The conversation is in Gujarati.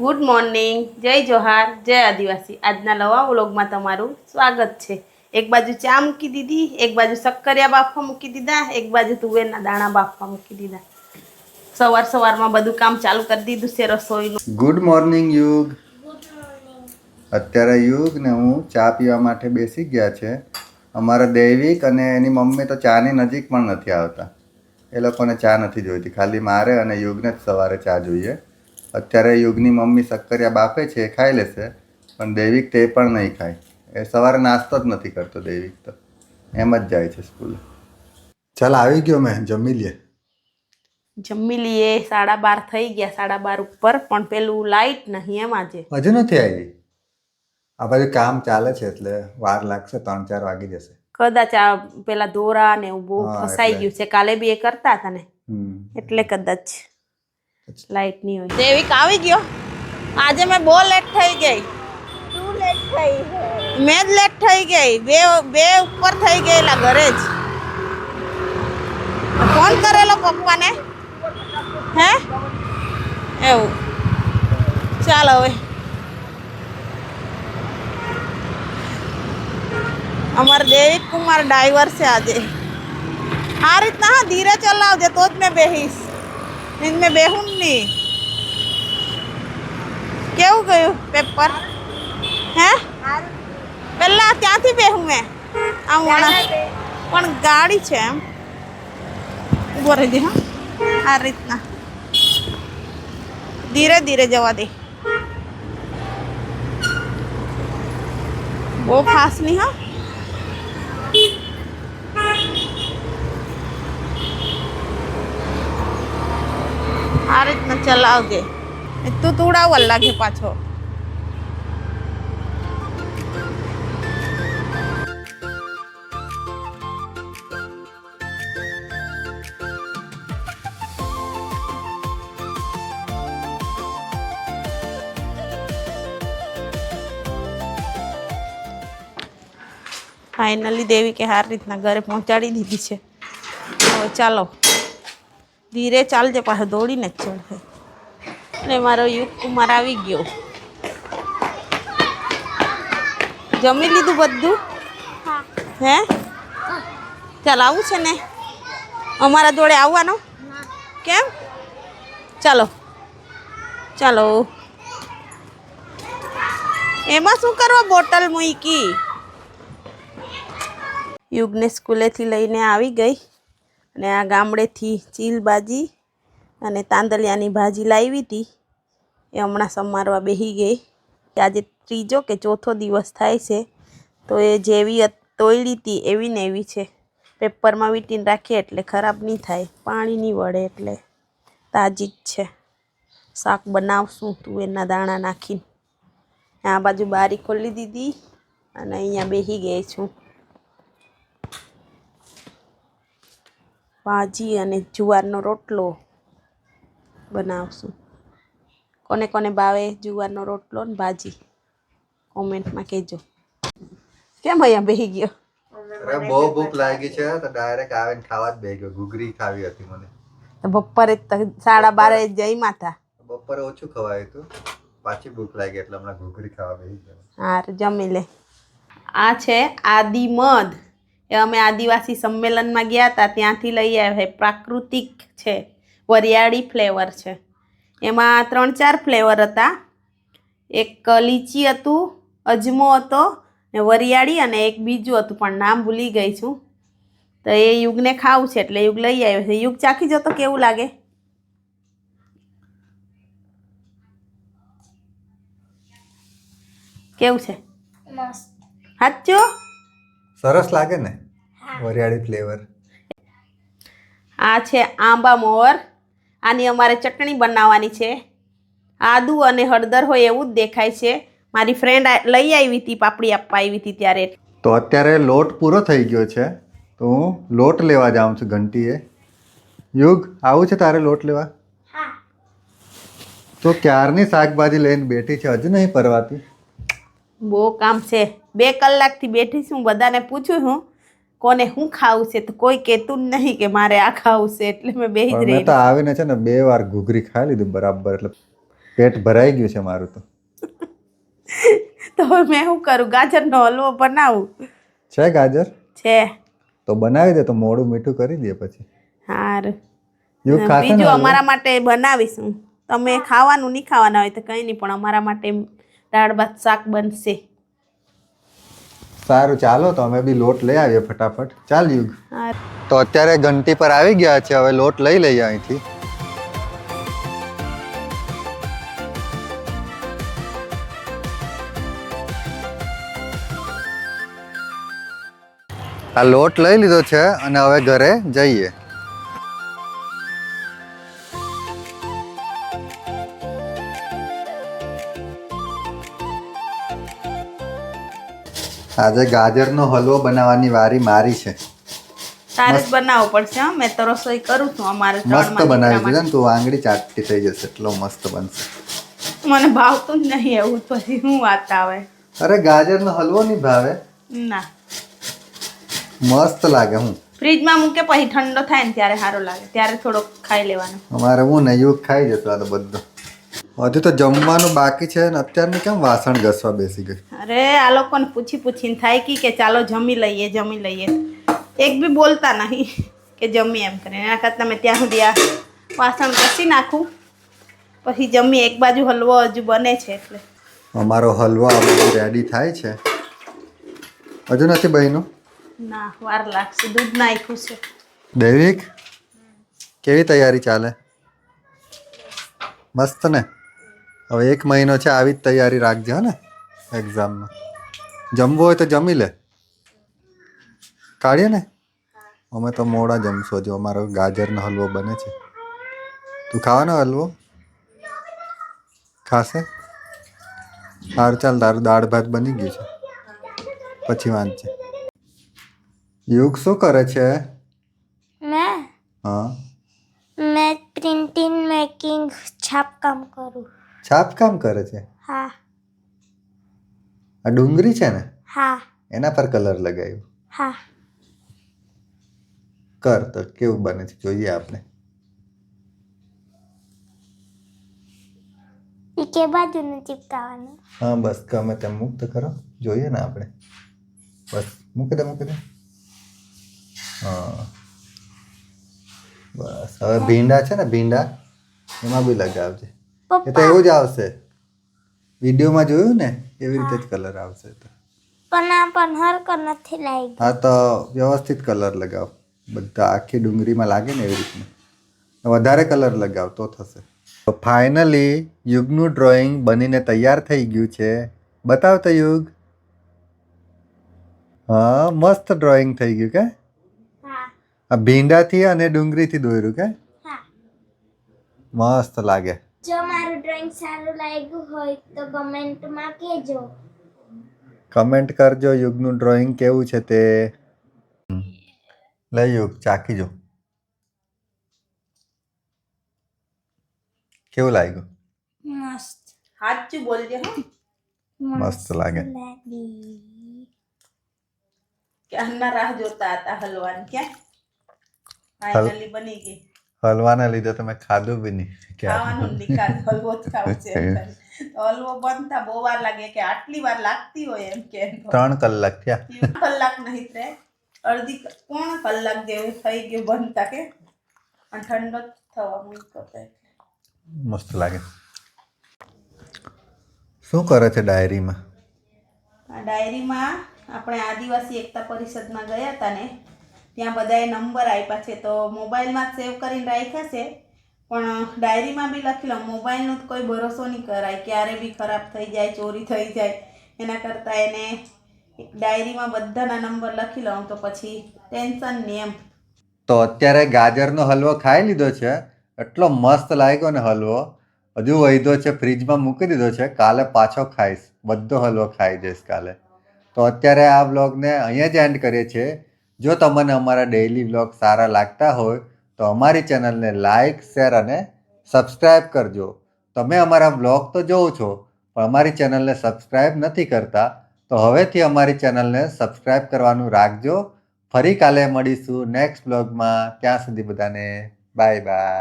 ગુડ મોર્નિંગ, જય જોહાર, જય આદિવાસી। આજના નવા વ્લોગમાં તમારું સ્વાગત છે। એક બાજુ ચા મૂકી દીધી, એક બાજુ શક્કરિયા બાફવા મૂકી દીધા, એક બાજુ તુવેરના દાણા બાફવા મૂકી દીધા। સવારમાં બધું કામ ચાલુ કરી દીધું છે રસોઈનું। ગુડ મોર્નિંગ યુગ। અત્યારે યુગ ને હું ચા પીવા માટે બેસી ગયા છે। અમારા દૈવિક અને એની મમ્મી તો ચાની નજીક પણ નથી આવતા। એ લોકોને ચા નથી જોઈતી, ખાલી મારે અને યુગને જ સવારે ચા જોઈએ। અત્યારે યુગની મમ્મી શક્કરિયા બાફે છે, એ ખાઈ લેશે, પણ દૈવિક તે પણ નહીં ખાય। એ સવારે નાસ્તો જ નથી કરતો દૈવિક, તો એમ જ જાય છે સ્કૂલે। ચાલ આવી ગયો મેં, જમી લે। જમી લઈએ, 12:30 થઈ ગયા, 12:30 ઉપર, પણ પેલું લાઈટ નહીં એમ આજે હજુ નથી આવી। આ બાજુ કામ ચાલે છે એટલે વાર લાગશે, 3-4 વાગી જશે કદાચ। આ પેલા દોરા ને એવું બહુ ફસાઈ ગયું છે, કાલે બી એ કરતા હતા ને, એટલે કદાચ લાઈટ નહીં હોય। દેવિક આવી ગયો। આજે મેં બહુ લેટ થઈ ગઈ। તું લેટ થઈ? મેં જ લેટ થઈ ગઈ, બે ઉપર થઈ ગયેલા ઘરે જ। ફોન કરેલો પપ્પાને, હે એવું? ચાલ હવે અમારે દેવિક કુમાર ડ્રાઈવર છે આજે। આ રીતના હા ધીરે ચલાવજે તો જ મેં બેહીશ, નહીં મેં બેહું નહીં। કેવું ગયું પેપર? હે પેલા ત્યાંથી બેહું મેં આવું, પણ ગાડી છે એમ ઉભો રહેજે। હા આ રીતના ધીરે ધીરે જવા દે, બહુ ફાસ્ટ નહીં। હા આ રીતના ચલાવજે, તું તુડાવવા લાગે પાછો। ફાઇનલી દેવિકે સારી રીતના ઘરે પહોંચાડી દીધી છે। હવે ચાલો ધીરે ચાલજે, પાછો દોડીને જ ચડશે। ને મારો યુગ કુમાર આવી ગયો। જમી લીધું બધું? હે ચાલ આવું છે ને અમારા જોડે આવવાનો? કેમ? ચાલો ચાલો। એમાં શું કરવા બોટલ મૂકી? યુગને સ્કૂલેથી લઈને આવી ગઈ, અને આ ગામડેથી ચીલ ભાજી અને તાંદલિયાની ભાજી લાવી હતી, એ હમણાં સમારવા બેસી ગઈ। આજે ત્રીજો કે ચોથો દિવસ થાય છે, તો એ જેવી તોયડી હતી એવી ને એવી છે। પેપરમાં વીંટીને રાખીએ એટલે ખરાબ નહીં થાય, પાણી નહીં વળે, એટલે તાજી જ છે। શાક બનાવશું તુવેરના દાણા નાખીને। આ બાજુ બારી ખોલી દીધી અને અહીંયા બેસી ગઈ છું। ભાજી અને જુવારનો રોટલો બનાવશું। કોને કોને ભાવે જુવારનો રોટલો ને ભાજી, કોમેન્ટમાં કહેજો। કેમ અહીંયા બેસી ગયો? અરે બહુ ભૂખ લાગી છે તો ડાયરેક્ટ આવીને ખાવા જ બેસી ગયો। ઘૂઘરી ખાવી હતી મને। તો બપોરે 12:30 જઈમાં હતા। બપોરે ઓછું ખવાયું હતું, પાછી ભૂખ લાગી એટલે હમણાં ઘૂઘરી ખાવા બેસી ગયો। હા જમી લે। આ છે આદિમધ, એ અમે આદિવાસી સંમેલનમાં ગયા હતા ત્યાંથી લઈ આવ્યા। પ્રાકૃતિક છે, વરિયાળી ફ્લેવર છે। એમાં 3-4 ફ્લેવર હતા। એક લીચી હતું, અજમો હતો ને વરિયાળી, અને એક બીજું હતું પણ નામ ભૂલી ગઈ છું। તો એ યુગને ખાવું છે એટલે યુગ લઈ આવ્યો છે। યુગ ચાખી જો તો કેવું લાગે? કેવું છે? સાચું સરસ લાગે ને વરિયાળી ફ્લેવર। આ છે આંબા મોર, આની અમારે ચટણી બનાવવાની છે। આદુ અને હળદર હોય એવું જ દેખાય છે। મારી ફ્રેન્ડ લઈ આવી હતી, પાપડી આપવા આવી હતી ત્યારે। તો અત્યારે લોટ પૂરો થઈ ગયો છે, તો હું લોટ લેવા જાઉં છું ઘંટીએ। યુગ આવું છે તારે લોટ લેવા? તો ક્યારની શાકભાજી લઈને બેઠી છે, હજુ નહીં પરવાતી? બહુ કામ છે, 2 કલાકથી બેઠી છું। બધાને પૂછું હું કોને શું ખાવું છે, તો કોઈ કહેતું જ નહીં કે મારે આ ખાવું છે, એટલે મેં બેસી જ રહી। મેં તો આવીને છે ને 2 વાર ઘૂઘરી ખાઈ લીધું બરાબર, એટલે પેટ ભરાઈ ગયું છે મારું તો. તો હવે મેં શું કરું? ગાજરનો હલવો બનાવું છે ગાજર? છે. તો બનાવી દે, તો મોડું મીઠું કરી દે પછી. હારું. યુગ ખાશે ને બીજું હલવો? અમારા માટે બનાવીશું. તમે ખાવાનું નહીં ખાવાના હોય તો કંઈ નહીં, પણ અમારા માટે દાળ ભાત શાક બનશે. સારું, ચાલો તો અમે બી લોટ લઈ આવીએ ફટાફટ. ચાલ યુગ. હા. તો અત્યારે ઘંટી પર આવી ગયા છે, હવે લોટ લઈ લઈએ અહીંથી. આ લોટ લઈ લીધો છે અને હવે ઘરે જઈએ. આજે ગાજરનો હલવો બનાવવાની વારી મારી છે. તારે જ બનાવવો પડશે. હા, મેં તો રસોઈ કરું છું. અમારે મસ્ત બનાવી દીધા ને, તું આંગળી ચાટતી થઈ જશે, એટલો મસ્ત બનશે. મને ભાવતું જ નહીં એવું, પછી શું વાત આવે? અરે ગાજરનો હલવો નહીં ભાવે? ના, મસ્ત લાગે. હું ફ્રીજમાં મૂકે પછી ઠંડો થાય ને ત્યારે સારો લાગે, ત્યારે થોડોક ખાઈ લેવાનો. અમારે હું ને યુગ ખાઈ જતો આ તો બધો. હજુ તો જમવાનું બાકી છે ને અત્યારની કેમ વાસણ ઘસવા બેસી ગઈ? અરે આ લોકોને પૂછીને થાય કે ચાલો જમી લઈએ. એક બી બોલતા નહીં કે જમી એમ કરીને. એના કરતાં મેં ત્યાં સુધી આ વાસણ ઘસી નાખું, પછી જમી. એક બાજુ હલવો હજુ બને છે એટલે. અમારો હલવો આ બધું રેડી થાય છે. હજુ નથી બન્યું? ના, વાર લાગશે. દૂધ નાખ્યું છે. દૈવિક, કેવી તૈયારી ચાલે? મસ્ત ને? હવે 1 મહિનો છે, આવી જ તૈયારી રાખજે ને એક્ઝામમાં. જમવું હોય તો જમી લે. કાઢીએ ને? અમે તો મોડા જમશો. જો અમારો ગાજરનો હલવો બને છે. તું ખાવાનો હલવો ખાશે? સારું, ચાલ, તારું દાળ ભાત બની ગયું છે, પછી વાંચજે. યુગ શું કરે છે? मैं હા, मैं प्रिंटिंग मेकिंग छापकाम करूँ. છાપકામ કરે છે. हाँ આ ડુંગળી છે ને, हाँ એના પર કલર લગાવ્યું. हाँ. કર તો કેવું બને છે જોઈએ આપણે. એ કે બાજુનું ચીપકાવાનું. હા બસ, ગમે તેમ મુક્ત કરો, જોઈએ ને આપણે. બસ મૂકી દે. હા બસ. હવે ભીંડા છે ને, ભીંડા એમાં બી લગાવજે. એ તો એવું જ આવશે. વિડીયોમાં જોયું ને એવી રીતે જ કલર આવશે. તો પણ આ પણ હરકત નથી લાગી. હા, તો વ્યવસ્થિત કલર લગાવ. બધા આખી ડુંગળીમાં લાગે ને એવી રીતના. વધારે કલર લગાવ તો થશે. તો ફાઇનલી યુગનું ડ્રોઈંગ બનીને તૈયાર થઈ ગયું છે. બતાવ તો યુગ. હા, મસ્ત ડ્રોઈંગ થઈ ગયું કે? હા આ ભીંડાથી અને ડુંગળીથી દોર્યું કે? હા. મસ્ત લાગે. જો મારું ડ્રોઈંગ સારું લાગ્યું હોય તો કમેન્ટમાં કહેજો. કમેન્ટ કરજો યુગનું ડ્રોઈંગ કેવું છે તે. લઈ યુગ, ચાખી જો કેવું લાગ્યું. મસ્ત. સાચું બોલજે. હા, મસ્ત લાગે. ક્યારના રાહ જોતા હતા હલવાની. ક્યાં ફાઇનલી બની ગઈ. હલવાના લીધે તો મેં ખાધું બી નહીં. ખાવાનું નિકાલ હલવો જ ખાવું છે એમ કરીને. તો હલવો બનતા બહુ વાર લાગે કે આટલી વાર લાગતી હોય એમ કે 3 કલાક થયા. કલાક નહીં રે, અડધી પોણા કલાક જેવું થઈ ગયું બનતા કે. અને ઠંડો જ થવા મૂક્યો હતો એટલે. મસ્ત લાગે. શું કરે છે ડાયરીમાં? આ ડાયરીમાં આપણે આદિવાસી એકતા પરિષદમાં ગયા હતા ને, ત્યાં બધાએ નંબર આપ્યા છે. તો મોબાઈલમાં સેવ કરીને રાખ્યા છે, પણ ડાયરીમાં બી લખી લો. મોબાઈલનો તો કોઈ ભરોસો નહીં કરાય, ક્યારે બી ખરાબ થઈ જાય, ચોરી થઈ જાય. એના કરતાં એને ડાયરીમાં બધાના નંબર લખી લઉં તો પછી ટેન્શન નહીં એમ. તો અત્યારે ગાજરનો હલવો ખાઈ લીધો છે. એટલો મસ્ત લાગ્યો ને હલવો. હજુ વધ્યો છે, ફ્રીજમાં મૂકી દીધો છે. કાલે પાછો ખાઈશ, બધો હલવો ખાઈ જઈશ કાલે. તો અત્યારે આ વ્લોગને અહીંયા જ એન્ડ કરીએ છીએ. જો તમને અમારા ડેઈલી વ્લોગ સારા લાગતા હોય તો અમારી ચેનલને લાઈક, શેર અને સબસ્ક્રાઈબ કરજો. તમે અમારા વ્લોગ તો જોવો છો, પણ અમારી ચેનલને સબસ્ક્રાઈબ નથી કરતા. તો હવેથી અમારી ચેનલને સબસ્ક્રાઈબ કરવાનું રાખજો. ફરી કાલે મળીશું નેક્સ્ટ વ્લોગમાં. ત્યાં સુધી બધાને બાય બાય.